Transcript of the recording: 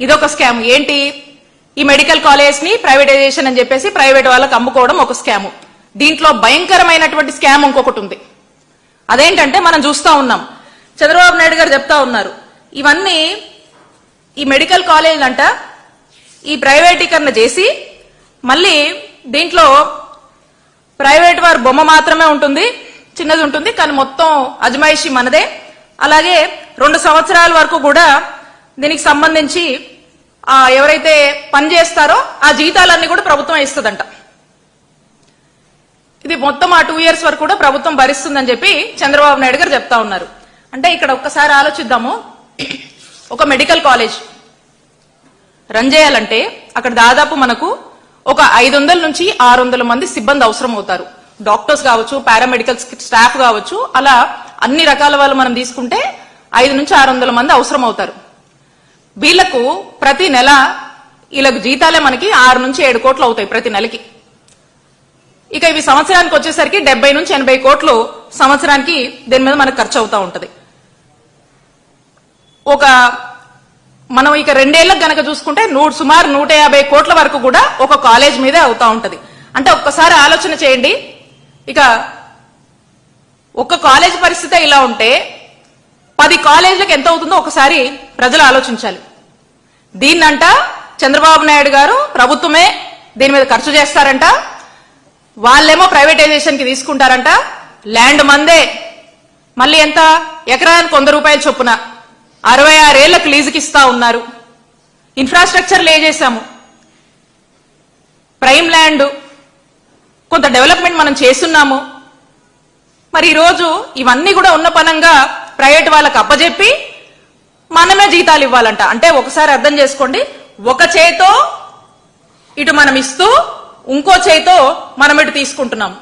ఇదొక స్కామ్. ఏంటి? ఈ మెడికల్ కాలేజ్ ని ప్రైవేటైజేషన్ అని చెప్పేసి ప్రైవేట్ వాళ్ళకి అమ్ముకోవడం ఒక స్కామ్. దీంట్లో భయంకరమైనటువంటి స్కామ్ ఇంకొకటి ఉంది. అదేంటంటే మనం చూస్తా ఉన్నాం, చంద్రబాబు నాయుడు గారు చెప్తా ఉన్నారు, ఇవన్నీ ఈ మెడికల్ కాలేజ్ అంట ఈ ప్రైవేటీకరణ చేసి మళ్ళీ దీంట్లో ప్రైవేట్ వారి బొమ్మ మాత్రమే ఉంటుంది, చిన్నది ఉంటుంది, కానీ మొత్తం అజమాయిషీ మనదే. అలాగే 2 సంవత్సరాల వరకు కూడా దీనికి సంబంధించి ఎవరైతే పని చేస్తారో ఆ జీతాలన్నీ కూడా ప్రభుత్వం ఇస్తుందంట. ఇది మొత్తం ఆ 2 years వరకు కూడా ప్రభుత్వం భరిస్తుందని చెప్పి చంద్రబాబు నాయుడు గారు చెప్తా ఉన్నారు. అంటే ఇక్కడ ఒక్కసారి ఆలోచిద్దాము, ఒక మెడికల్ కాలేజ్ రన్ చేయాలంటే అక్కడ దాదాపు మనకు ఒక 500 నుంచి 600 మంది సిబ్బంది అవసరం అవుతారు. డాక్టర్స్ కావచ్చు, పారామెడికల్ స్టాఫ్ కావచ్చు, అలా అన్ని రకాల వాళ్ళు మనం తీసుకుంటే 5 నుంచి 600 మంది అవసరం అవుతారు. వీళ్లకు ప్రతి నెల వీళ్ళకు జీతాలే మనకి 6 నుంచి 7 కోట్లు అవుతాయి ప్రతి నెలకి. ఇక ఇవి సంవత్సరానికి వచ్చేసరికి 70 నుంచి 80 కోట్లు సంవత్సరానికి దీని మీద మనకు ఖర్చు అవుతా ఉంటది. మనం ఇక 2 ఏళ్లకు గనక చూసుకుంటే సుమారు 150 కోట్ల వరకు కూడా ఒక కాలేజ్ మీదే అవుతా ఉంటది. అంటే ఒక్కసారి ఆలోచన చేయండి, ఇక ఒక్క కాలేజ్ పరిస్థితి ఇలా ఉంటే 10 కాలేజీలకు ఎంత అవుతుందో ఒకసారి ప్రజలు ఆలోచించాలి. దీన్నంట చంద్రబాబు నాయుడు గారు ప్రభుత్వమే దీని మీద ఖర్చు చేస్తారంట, వాళ్ళేమో ప్రైవేటైజేషన్ కి తీసుకుంటారంట, ల్యాండ్ మందే, మళ్ళీ ఎంత ఎకరానికి 100 రూపాయల చొప్పున 66 ఏళ్లకు లీజుకి ఇస్తా ఉన్నారు. ఇన్ఫ్రాస్ట్రక్చర్ లే చేశాము, ప్రైమ్ ల్యాండ్, కొంత డెవలప్మెంట్ మనం చేస్తున్నాము. మరి ఈరోజు ఇవన్నీ కూడా ఉన్న పనంగా ప్రైవేట్ వాళ్ళకి అప్పజెప్పి మనమే జీతాలు ఇవ్వాలంట. అంటే ఒకసారి అర్థం చేసుకోండి, ఒక చేతో ఇటు మనం ఇస్తూ ఇంకో చేతో మనం ఇటు తీసుకుంటున్నాం.